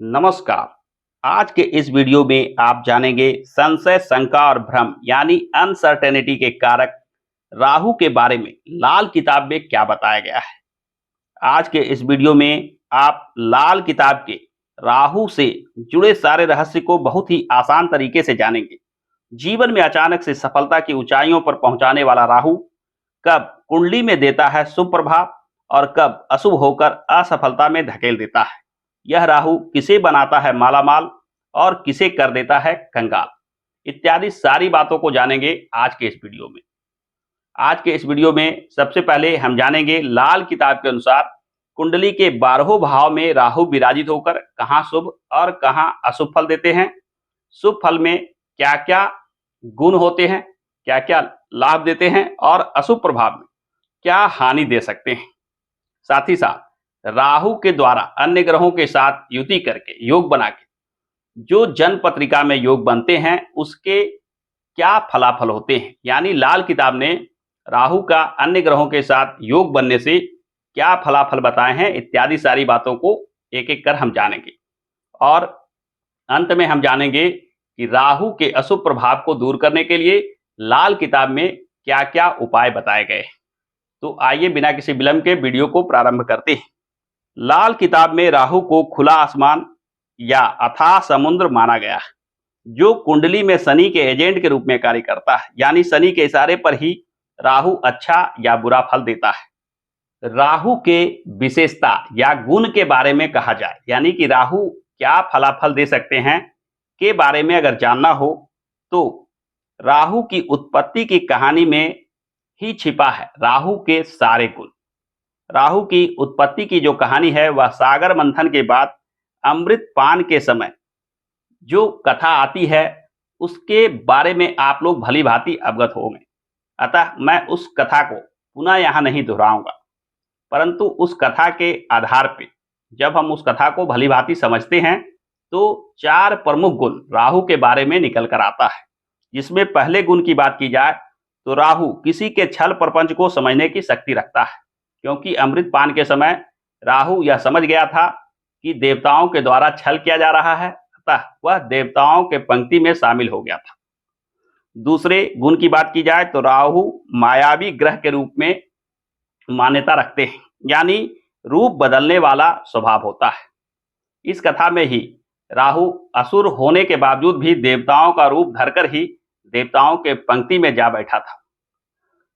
नमस्कार। आज के इस वीडियो में आप जानेंगे संशय, शंका और भ्रम यानी अनसर्टेनिटी के कारक राहु के बारे में लाल किताब में क्या बताया गया है। आज के इस वीडियो में आप लाल किताब के राहु से जुड़े सारे रहस्य को बहुत ही आसान तरीके से जानेंगे। जीवन में अचानक से सफलता की ऊंचाइयों पर पहुंचाने वाला राहु कब कुंडली में देता है शुभ प्रभाव और कब अशुभ होकर असफलता में धकेल देता है। यह राहु किसे बनाता है मालामाल और किसे कर देता है कंगाल, इत्यादि सारी बातों को जानेंगे आज के इस वीडियो में। आज के इस वीडियो में सबसे पहले हम जानेंगे लाल किताब के अनुसार कुंडली के 12 भाव में राहु विराजित होकर कहां शुभ और कहां अशुभ फल देते हैं। शुभ फल में क्या क्या गुण होते हैं, क्या क्या लाभ देते हैं और अशुभ प्रभाव में क्या हानि दे सकते हैं। साथ ही साथ राहु के द्वारा अन्य ग्रहों के साथ युति करके योग बना के जो जन्म पत्रिका में योग बनते हैं उसके क्या फलाफल होते हैं, यानी लाल किताब ने राहु का अन्य ग्रहों के साथ योग बनने से क्या फलाफल बताए हैं, इत्यादि सारी बातों को एक एक कर हम जानेंगे। और अंत में हम जानेंगे कि राहु के अशुभ प्रभाव को दूर करने के लिए लाल किताब में क्या क्या उपाय बताए गए। तो आइए बिना किसी विलंब के वीडियो को प्रारंभ करते हैं। लाल किताब में राहु को खुला आसमान या अथाह समुद्र माना गया है, जो कुंडली में शनि के एजेंट के रूप में कार्य करता है, यानी शनि के इशारे पर ही राहु अच्छा या बुरा फल देता है। राहु के विशेषता या गुण के बारे में कहा जाए, यानी कि राहु क्या फलाफल दे सकते हैं के बारे में अगर जानना हो तो राहु की उत्पत्ति की कहानी में ही छिपा है राहु के सारे गुण। राहु की उत्पत्ति की जो कहानी है वह सागर मंथन के बाद अमृत पान के समय जो कथा आती है उसके बारे में आप लोग भली भांति अवगत होंगे। अतः मैं उस कथा को पुनः यहाँ नहीं दोहराऊंगा, परंतु उस कथा के आधार पे जब हम उस कथा को भली भांति समझते हैं तो 4 प्रमुख गुण राहु के बारे में निकल कर आता है। जिसमें पहले गुण की बात की जाए तो राहु किसी के छल प्रपंच को समझने की शक्ति रखता है, क्योंकि अमृत पान के समय राहु यह समझ गया था कि देवताओं के द्वारा छल किया जा रहा है, अतः वह देवताओं के पंक्ति में शामिल हो गया था। दूसरे गुण की बात की जाए तो राहु मायावी ग्रह के रूप में मान्यता रखते हैं, यानी रूप बदलने वाला स्वभाव होता है। इस कथा में ही राहु असुर होने के बावजूद भी देवताओं का रूप धरकर ही देवताओं के पंक्ति में जा बैठा था।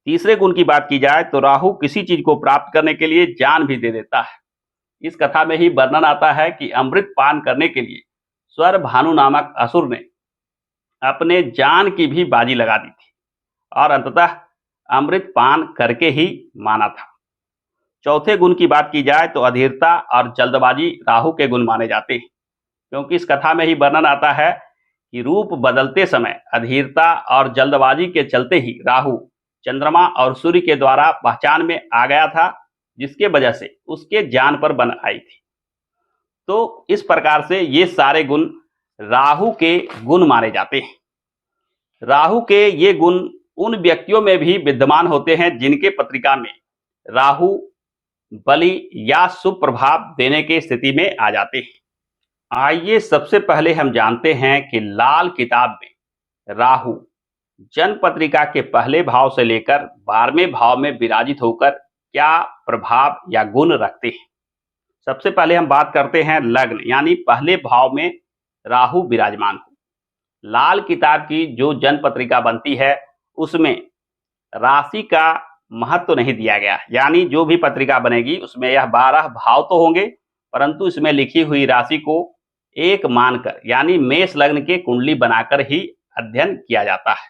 तीसरे गुण की बात की जाए तो राहु किसी चीज को प्राप्त करने के लिए जान भी दे देता है। इस कथा में ही वर्णन आता है कि अमृत पान करने के लिए स्वर भानु नामक असुर ने अपने जान की भी बाजी लगा दी थी और अंततः अमृत पान करके ही माना था। चौथे गुण की बात की जाए तो अधीरता और जल्दबाजी राहु के गुण माने जाते हैं, क्योंकि इस कथा में ही वर्णन आता है कि रूप बदलते समय अधीरता और जल्दबाजी के चलते ही राहु चंद्रमा और सूर्य के द्वारा पहचान में आ गया था, जिसके वजह से उसके जान पर बन आई थी। तो इस प्रकार से ये सारे गुण राहु के गुण माने जाते हैं। राहु के ये गुण उन व्यक्तियों में भी विद्यमान होते हैं जिनके पत्रिका में राहु बलि या शुभ प्रभाव देने की स्थिति में आ जाते हैं। आइए सबसे पहले हम जानते हैं कि लाल किताब में राहु जन्म पत्रिका के पहले भाव से लेकर 12वें भाव में विराजित होकर क्या प्रभाव या गुण रखते हैं। सबसे पहले हम बात करते हैं लग्न, यानी पहले भाव में राहु विराजमान हो। लाल किताब की जो जन्म पत्रिका बनती है उसमें राशि का महत्व नहीं दिया गया, यानी जो भी पत्रिका बनेगी उसमें यह 12 भाव तो होंगे, परंतु इसमें लिखी हुई राशि को एक मानकर, यानी मेष लग्न के कुंडली बनाकर ही अध्ययन किया जाता है।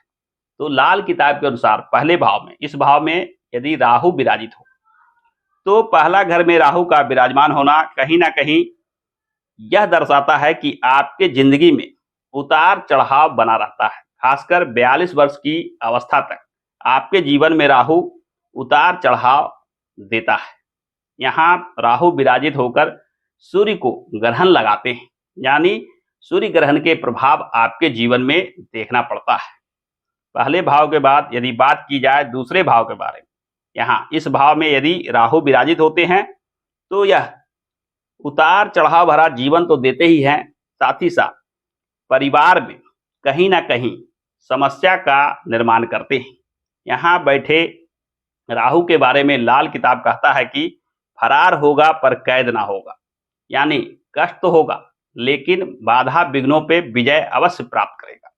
तो लाल किताब के अनुसार पहले भाव में, इस भाव में यदि राहु विराजित हो तो पहला घर में राहु का विराजमान होना कहीं ना कहीं यह दर्शाता है कि आपके जिंदगी में उतार चढ़ाव बना रहता है। खासकर 42 वर्ष की अवस्था तक आपके जीवन में राहु उतार चढ़ाव देता है। यहाँ राहु विराजित होकर सूर्य को ग्रहण लगाते हैं, यानी सूर्य ग्रहण के प्रभाव आपके जीवन में देखना पड़ता है। पहले भाव के बाद यदि बात की जाए दूसरे भाव के बारे में, यहाँ इस भाव में यदि राहु विराजित होते हैं तो यह उतार चढ़ाव भरा जीवन तो देते ही हैं, साथ ही साथ परिवार में कहीं ना कहीं समस्या का निर्माण करते हैं। यहाँ बैठे राहु के बारे में लाल किताब कहता है कि फरार होगा पर कैद ना होगा, यानी कष्ट तो होगा लेकिन बाधा विघ्नों पे विजय अवश्य प्राप्त करेगा।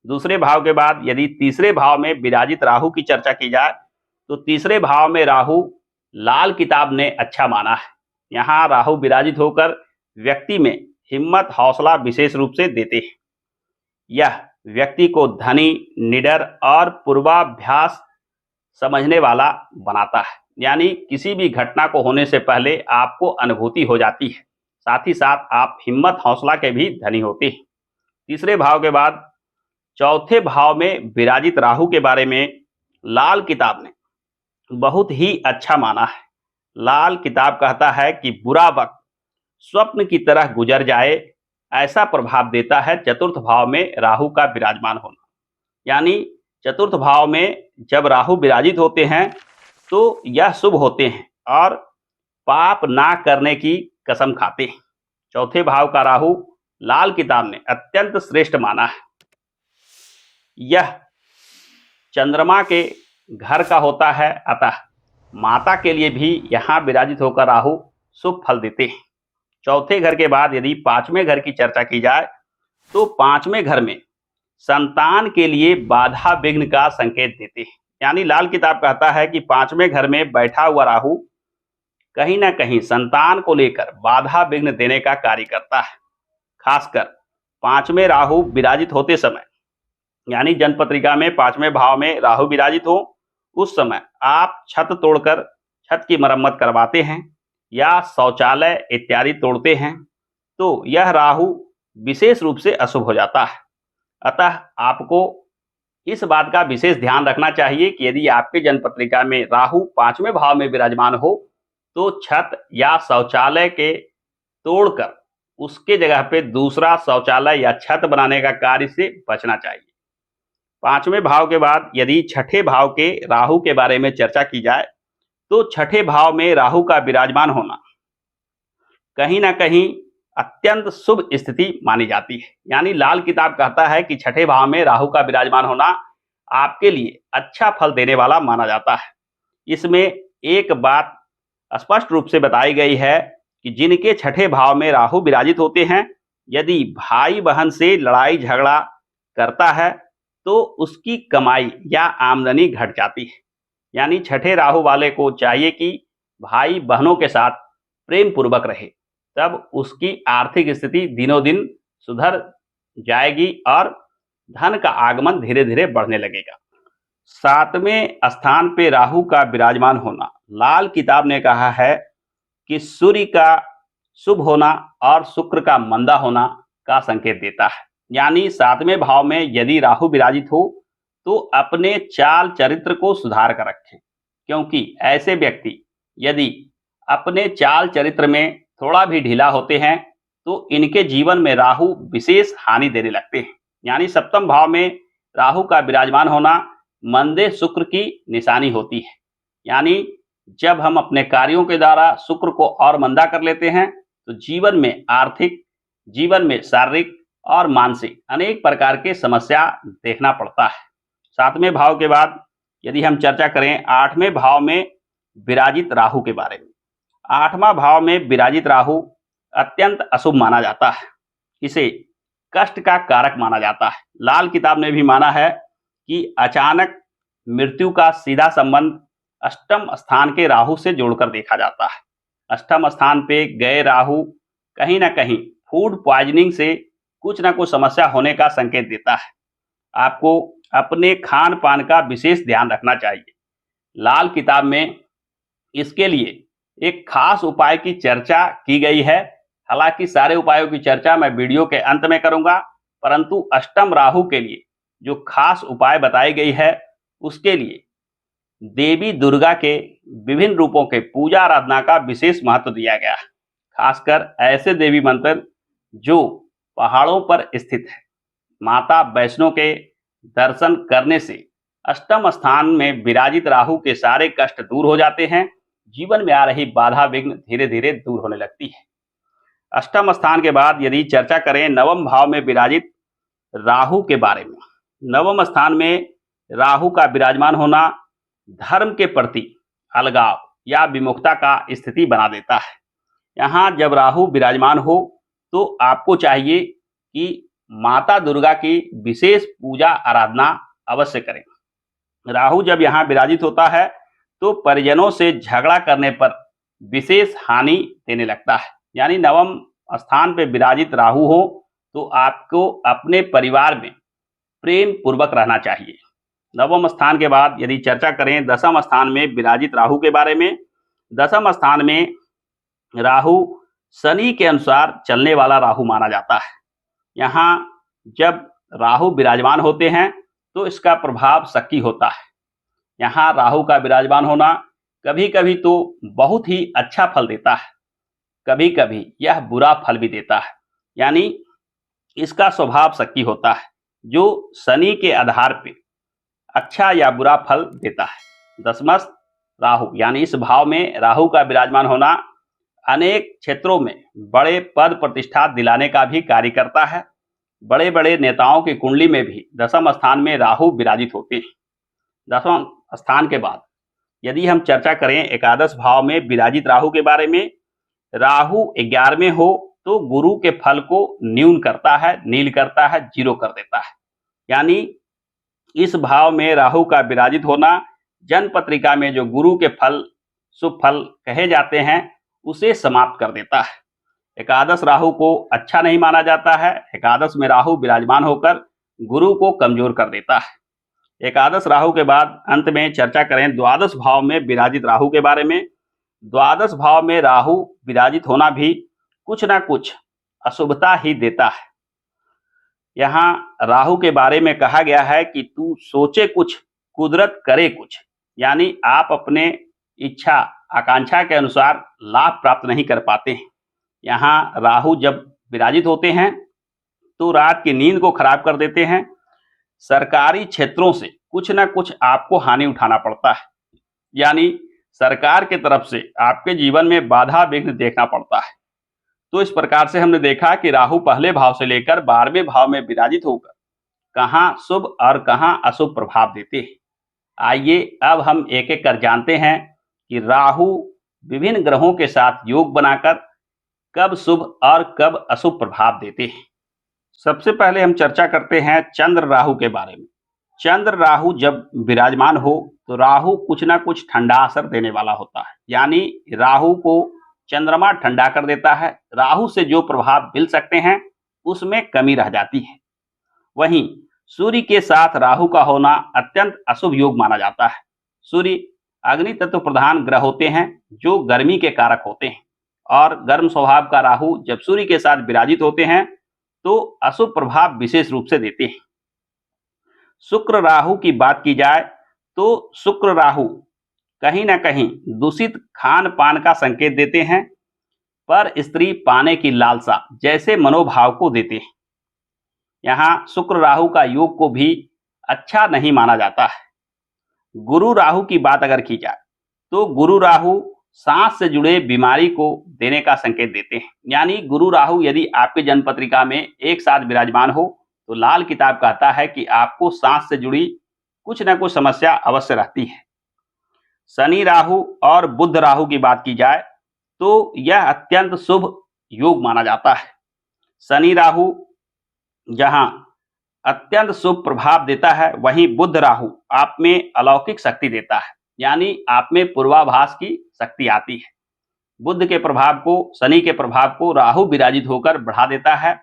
दूसरे भाव के बाद यदि तीसरे भाव में विराजित राहु की चर्चा की जाए तो तीसरे भाव में राहु लाल किताब ने अच्छा माना है। यहाँ राहु विराजित होकर व्यक्ति में हिम्मत हौसला विशेष रूप से देते हैं। यह व्यक्ति को धनी, निडर और पूर्वाभ्यास समझने वाला बनाता है, यानी किसी भी घटना को होने से पहले आपको अनुभूति हो जाती है। साथ ही साथ आप हिम्मत हौसला के भी धनी होते हैं। तीसरे भाव के बाद चौथे भाव में विराजित राहु के बारे में लाल किताब ने बहुत ही अच्छा माना है। लाल किताब कहता है कि बुरा वक्त स्वप्न की तरह गुजर जाए, ऐसा प्रभाव देता है चतुर्थ भाव में राहु का विराजमान होना। यानी चतुर्थ भाव में जब राहु विराजित होते हैं तो यह शुभ होते हैं और पाप ना करने की कसम खाते हैं। चौथे भाव का राहु लाल किताब ने अत्यंत श्रेष्ठ माना है। यह चंद्रमा के घर का होता है, अतः माता के लिए भी यहाँ विराजित होकर राहु शुभ फल देते हैं। चौथे घर के बाद यदि पांचवें घर की चर्चा की जाए तो पांचवें घर में संतान के लिए बाधा विघ्न का संकेत देते हैं। यानी लाल किताब कहता है कि पांचवें घर में बैठा हुआ राहु कहीं ना कहीं संतान को लेकर बाधा विघ्न देने का कार्य करता है। खासकर पांचवें राहु विराजित होते समय, यानी जन्मपत्रिका में पांचवें भाव में राहु विराजित हो, उस समय आप छत तोड़कर छत की मरम्मत करवाते हैं या शौचालय इत्यादि तोड़ते हैं तो यह राहु विशेष रूप से अशुभ हो जाता है। अतः आपको इस बात का विशेष ध्यान रखना चाहिए कि यदि आपके जन्मपत्रिका में राहु पांचवें भाव में विराजमान हो तो छत या शौचालय के तोड़कर उसके जगह पे दूसरा शौचालय या छत बनाने का कार्य से बचना चाहिए। पांचवें भाव के बाद यदि छठे भाव के राहु के बारे में चर्चा की जाए तो छठे भाव में राहु का विराजमान होना कहीं ना कहीं अत्यंत शुभ स्थिति मानी जाती है। यानी लाल किताब कहता है कि छठे भाव में राहु का विराजमान होना आपके लिए अच्छा फल देने वाला माना जाता है। इसमें एक बात स्पष्ट रूप से बताई गई है कि जिनके छठे भाव में राहु विराजित होते हैं, यदि भाई बहन से लड़ाई झगड़ा करता है तो उसकी कमाई या आमदनी घट जाती है। यानी छठे राहु वाले को चाहिए कि भाई बहनों के साथ प्रेम पूर्वक रहे, तब उसकी आर्थिक स्थिति दिनों दिन सुधर जाएगी और धन का आगमन धीरे धीरे बढ़ने लगेगा। सातवें स्थान पे राहु का विराजमान होना लाल किताब ने कहा है कि सूर्य का शुभ होना और शुक्र का मंदा होना का संकेत देता है। यानी सातवें भाव में यदि राहु विराजित हो तो अपने चाल चरित्र को सुधार कर रखें, क्योंकि ऐसे व्यक्ति यदि अपने चाल चरित्र में थोड़ा भी ढीला होते हैं तो इनके जीवन में राहु विशेष हानि देने लगते हैं। यानी सप्तम भाव में राहु का विराजमान होना मंदे शुक्र की निशानी होती है। यानी जब हम अपने कार्यों के द्वारा शुक्र को और मंदा कर लेते हैं तो जीवन में आर्थिक, जीवन में शारीरिक और मानसिक अनेक प्रकार के समस्या देखना पड़ता है। सातवें भाव के बाद यदि हम चर्चा करें आठवें भाव में विराजित राहु के बारे में, आठवां भाव में विराजित राहु अत्यंत अशुभ माना जाता है। इसे कष्ट का कारक माना जाता है। लाल किताब ने भी माना है कि अचानक मृत्यु का सीधा संबंध अष्टम स्थान के राहु से जोड़कर देखा जाता है। अष्टम स्थान पे गए राहु कहीं ना कहीं फूड पॉइजनिंग से कुछ ना कुछ समस्या होने का संकेत देता है। आपको अपने खान पान का विशेष ध्यान रखना चाहिए। लाल किताब में इसके लिए एक खास उपाय की चर्चा की गई है। हालांकि सारे उपायों की चर्चा मैं वीडियो के अंत में करूंगा, परंतु अष्टम राहु के लिए जो खास उपाय बताई गई है उसके लिए देवी दुर्गा के विभिन्न रूपों के पूजा आराधना का विशेष महत्व दिया गया है। खासकर ऐसे देवी मंत्र जो पहाड़ों पर स्थित है। माता वैष्णो के दर्शन करने से अष्टम स्थान में विराजित राहु के सारे कष्ट दूर हो जाते हैं। जीवन में आ रही बाधा विघ्न धीरे धीरे दूर होने लगती है। अष्टम स्थान के बाद यदि चर्चा करें नवम भाव में विराजित राहु के बारे में, नवम स्थान में राहु का विराजमान होना धर्म के प्रति अलगाव या विमुखता का स्थिति बना देता है। यहाँ जब राहु विराजमान हो तो आपको चाहिए कि माता दुर्गा की विशेष पूजा आराधना अवश्य करें। राहु जब यहाँ विराजित होता है तो परिजनों से झगड़ा करने पर विशेष हानि देने लगता है। यानी नवम स्थान पे विराजित राहु हो तो आपको अपने परिवार में प्रेम पूर्वक रहना चाहिए। नवम स्थान के बाद यदि चर्चा करें दसम स्थान में विराजित राहु के बारे में, दसम स्थान में राहु शनि के अनुसार चलने वाला राहु माना जाता है। यहाँ जब राहु विराजमान होते हैं तो इसका प्रभाव शक्ति होता है। यहाँ राहु का विराजमान होना कभी कभी तो बहुत ही अच्छा फल देता है, कभी कभी यह बुरा फल भी देता है। यानी इसका स्वभाव शक्ति होता है जो शनि के आधार पे अच्छा या बुरा फल देता है। दसमस्थ राहु यानी इस भाव में राहु का विराजमान होना अनेक क्षेत्रों में बड़े पद प्रतिष्ठा दिलाने का भी कार्य करता है। बड़े बड़े नेताओं की कुंडली में भी दसम स्थान में राहु विराजित होते हैं। दसम स्थान के बाद यदि हम चर्चा करें एकादश भाव में विराजित राहु के बारे में, राहु 11वें हो तो गुरु के फल को न्यून करता है, नील करता है, जीरो कर देता है। यानी इस भाव में राहु का विराजित होना जन्म पत्रिका में जो गुरु के फल शुभ फल कहे जाते हैं उसे समाप्त कर देता है। एकादश राहु को अच्छा नहीं माना जाता है। एकादश में राहु विराजमान होकर गुरु को कमजोर कर देता है। एकादश राहु के बाद अंत में चर्चा करें द्वादश भाव में विराजित राहु के बारे में। द्वादश भाव में राहु विराजित होना भी कुछ ना कुछ अशुभता ही देता है। यहाँ राहु के बारे में कहा गया है कि तू सोचे कुछ कुदरत करे कुछ। यानी आप अपने इच्छा आकांक्षा के अनुसार लाभ प्राप्त नहीं कर पाते हैं। यहाँ राहु जब विराजित होते हैं तो रात की नींद को खराब कर देते हैं। सरकारी क्षेत्रों से कुछ ना कुछ आपको हानि उठाना पड़ता है। यानी सरकार के तरफ से आपके जीवन में बाधा विघ्न देखना पड़ता है। तो इस प्रकार से हमने देखा कि राहु पहले भाव से लेकर 12वें भाव में विराजित होकर कहाँ शुभ और कहाँ अशुभ प्रभाव देते हैं। आइए अब हम एक एक कर जानते हैं कि राहु विभिन्न ग्रहों के साथ योग बनाकर कब शुभ और कब अशुभ प्रभाव देते हैं। सबसे पहले हम चर्चा करते हैं चंद्र राहु के बारे में। चंद्र राहु जब विराजमान हो तो राहु कुछ ना कुछ ठंडा असर देने वाला होता है। यानी राहु को चंद्रमा ठंडा कर देता है। राहु से जो प्रभाव मिल सकते हैं उसमें कमी रह जाती है। वहीं सूर्य के साथ राहु का होना अत्यंत अशुभ योग माना जाता है। सूर्य अग्नि तत्व प्रधान ग्रह होते हैं जो गर्मी के कारक होते हैं, और गर्म स्वभाव का राहु जब सूर्य के साथ विराजित होते हैं तो अशुभ प्रभाव विशेष रूप से देते हैं। शुक्र राहु की बात की जाए तो शुक्र राहु कहीं ना कहीं दूषित खान पान का संकेत देते हैं, पर स्त्री पाने की लालसा जैसे मनोभाव को देते हैं। यहाँ शुक्र राहु का योग को भी अच्छा नहीं माना जाता है। गुरु राहु की बात अगर की जाए तो गुरु राहु सांस से जुड़े बीमारी को देने का संकेत देते हैं। यानी गुरु राहु यदि आपके जन्म पत्रिका में एक साथ विराजमान हो तो लाल किताब कहता है कि आपको सांस से जुड़ी कुछ न कुछ समस्या अवश्य रहती है। शनि राहु और बुध राहु की बात की जाए तो यह अत्यंत शुभ योग माना जाता है। शनि राहु जहां अत्यंत शुभ प्रभाव देता है, वहीं बुध राहु आप में अलौकिक शक्ति देता है। यानी आप में पूर्वाभास की शक्ति आती है। बुध के प्रभाव को, शनि के प्रभाव को राहु विराजित होकर बढ़ा देता है।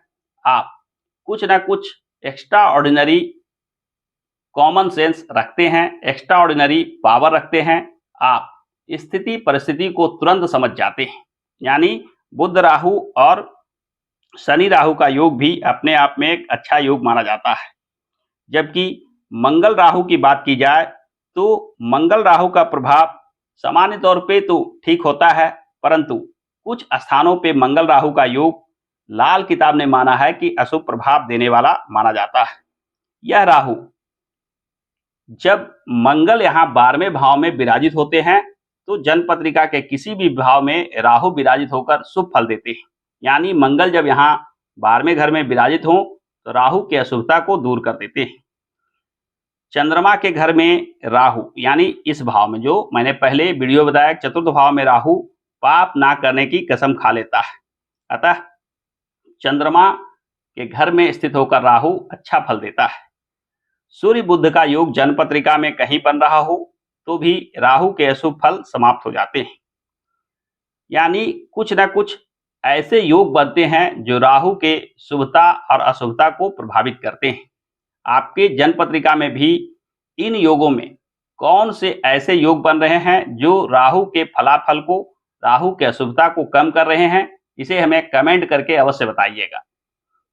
आप कुछ ना कुछ एक्स्ट्रा ऑर्डिनरी कॉमन सेंस रखते हैं, एक्स्ट्रा ऑर्डिनरी पावर रखते हैं। आप स्थिति परिस्थिति को तुरंत समझ जाते हैं। यानी बुध राहु और शनि राहु का योग भी अपने आप में एक अच्छा योग माना जाता है। जबकि मंगल राहु की बात की जाए तो मंगल राहु का प्रभाव सामान्य तौर पे तो ठीक होता है, परंतु कुछ स्थानों पे मंगल राहु का योग लाल किताब ने माना है कि अशुभ प्रभाव देने वाला माना जाता है। यह राहु जब मंगल यहाँ 12वें भाव में विराजित होते हैं तो जन्म पत्रिका के किसी भी भाव में राहु विराजित होकर शुभ फल देते हैं। यानी मंगल जब यहाँ 12वें घर में विराजित हों तो राहु की अशुभता को दूर कर देते हैं। चंद्रमा के घर में राहु यानी इस भाव में, जो मैंने पहले वीडियो बताया, चतुर्थ भाव में राहु पाप ना करने की कसम खा लेता है। अतः चंद्रमा के घर में स्थित होकर राहु अच्छा फल देता है। सूर्य बुध का योग जन्म पत्रिका में कहीं बन रहा हो तो भी राहु के अशुभ फल समाप्त हो जाते हैं। यानी कुछ न कुछ ऐसे योग बनते हैं जो राहु के शुभता और अशुभता को प्रभावित करते हैं। आपके जन्म पत्रिका में भी इन योगों में कौन से ऐसे योग बन रहे हैं जो राहु के फलाफल को, राहु के अशुभता को कम कर रहे हैं, इसे हमें कमेंट करके अवश्य बताइएगा।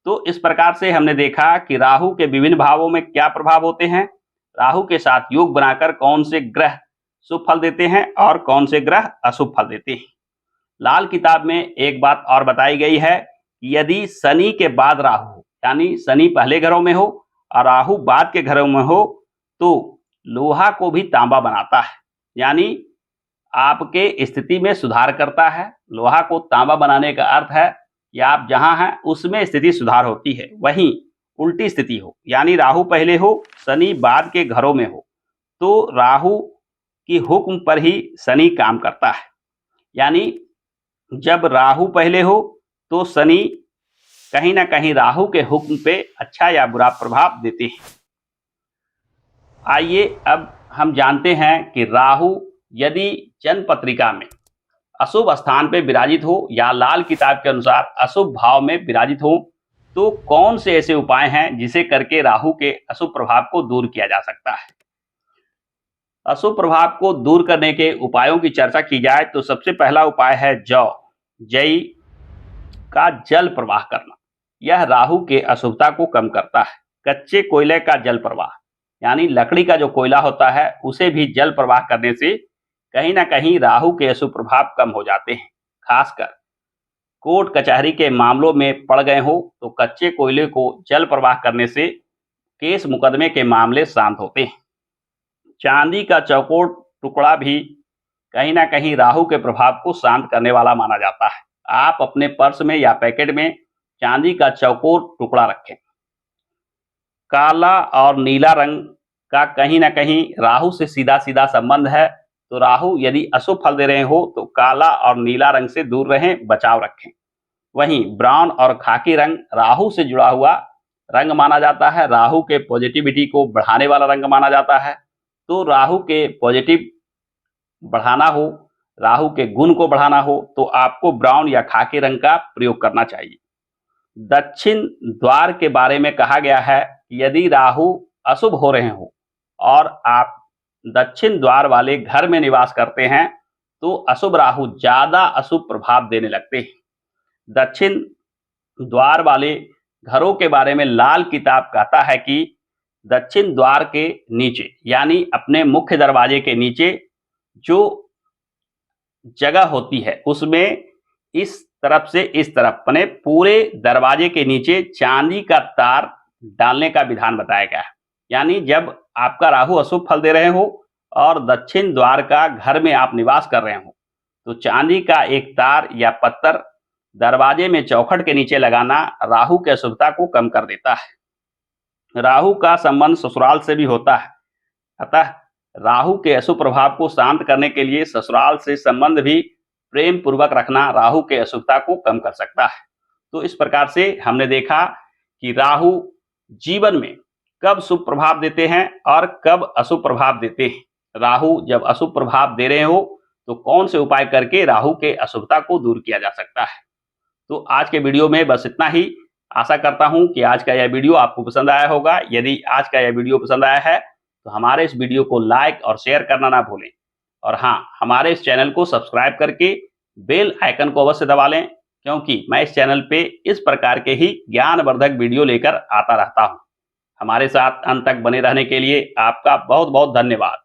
तो इस प्रकार से हमने देखा कि राहु के विभिन्न भावों में क्या प्रभाव होते हैं, राहु के साथ योग बनाकर कौन से ग्रह शुभ फल देते हैं और कौन से ग्रह अशुभ फल देते हैं। लाल किताब में एक बात और बताई गई है कि यदि शनि के बाद राहु हो, यानी शनि पहले घरों में हो और राहु बाद के घरों में हो, तो लोहा को भी तांबा बनाता है, यानी आपके स्थिति में सुधार करता है। लोहा को तांबा बनाने का अर्थ है कि आप जहां हैं उसमें स्थिति सुधार होती है। वहीं उल्टी स्थिति हो, यानी राहु पहले हो शनि बाद के घरों में हो, तो राहु की हुक्म पर ही शनि काम करता है। यानी जब राहु पहले हो तो शनि कहीं ना कहीं राहु के हुक्म पे अच्छा या बुरा प्रभाव देते हैं। आइए अब हम जानते हैं कि राहु यदि जन्म पत्रिका में अशुभ स्थान पे विराजित हो या लाल किताब के अनुसार अशुभ भाव में विराजित हो तो कौन से ऐसे उपाय हैं जिसे करके राहु के अशुभ प्रभाव को दूर किया जा सकता है। अशुभ प्रभाव को दूर करने के उपायों की चर्चा की जाए तो सबसे पहला उपाय है जई का जल प्रवाह करना। यह राहु के अशुभता को कम करता है। कच्चे कोयले का जल प्रवाह, यानी लकड़ी का जो कोयला होता है उसे भी जल प्रवाह करने से कहीं ना कहीं राहु के अशुभ प्रभाव कम हो जाते हैं। खासकर कोर्ट कचहरी के मामलों में पड़ गए हो तो कच्चे कोयले को जल प्रवाह करने से केस मुकदमे के मामले शांत होते हैं। चांदी का चौकोर टुकड़ा भी कहीं ना कहीं राहु के प्रभाव को शांत करने वाला माना जाता है। आप अपने पर्स में या पैकेट में चांदी का चौकोर टुकड़ा रखें। काला और नीला रंग का कहीं ना कहीं राहु से सीधा सीधा संबंध है, तो राहु यदि अशुभ फल दे रहे हो तो काला और नीला रंग से दूर रहें, बचाव रखें। वहीं ब्राउन और खाकी रंग राहु से जुड़ा हुआ रंग माना जाता है, राहु के पॉजिटिविटी को बढ़ाने वाला रंग माना जाता है। तो राहु के पॉजिटिव बढ़ाना हो, राहु के गुण को बढ़ाना हो तो आपको ब्राउन या खाकी रंग का प्रयोग करना चाहिए। दक्षिण द्वार के बारे में कहा गया है कि यदि राहु अशुभ हो रहे हो और आप दक्षिण द्वार वाले घर में निवास करते हैं तो अशुभ राहु ज्यादा अशुभ प्रभाव देने लगते हैं। दक्षिण द्वार वाले घरों के बारे में लाल किताब कहता है कि दक्षिण द्वार के नीचे, यानी अपने मुख्य दरवाजे के नीचे जो जगह होती है उसमें इस तरफ से इस तरफ अपने पूरे दरवाजे के नीचे चांदी का तार डालने का विधान बताया गया है। यानी जब आपका राहु अशुभ फल दे रहे हो और दक्षिण द्वार का घर में आप निवास कर रहे हो तो चांदी का एक तार या पत्थर दरवाजे में चौखट के नीचे लगाना राहु के अशुभता को कम कर देता है। राहु का संबंध ससुराल से भी होता है, अतः राहु के अशुभ प्रभाव को शांत करने के लिए ससुराल से संबंध भी प्रेम पूर्वक रखना राहु के अशुभता को कम कर सकता है। तो इस प्रकार से हमने देखा कि राहु जीवन में कब शुभ प्रभाव देते हैं और कब अशुभ प्रभाव देते हैं। राहु जब अशुभ प्रभाव दे रहे हो तो कौन से उपाय करके राहु के अशुभता को दूर किया जा सकता है। तो आज के वीडियो में बस इतना ही। आशा करता हूं कि आज का यह वीडियो आपको पसंद आया होगा। यदि आज का यह वीडियो पसंद आया है तो हमारे इस वीडियो को लाइक और शेयर करना ना भूलें, और हाँ, हमारे इस चैनल को सब्सक्राइब करके बेल आइकन को अवश्य दबा लें, क्योंकि मैं इस चैनल पे इस प्रकार के ही ज्ञानवर्धक वीडियो लेकर आता रहता हूं। हमारे साथ अंत तक बने रहने के लिए आपका बहुत बहुत धन्यवाद।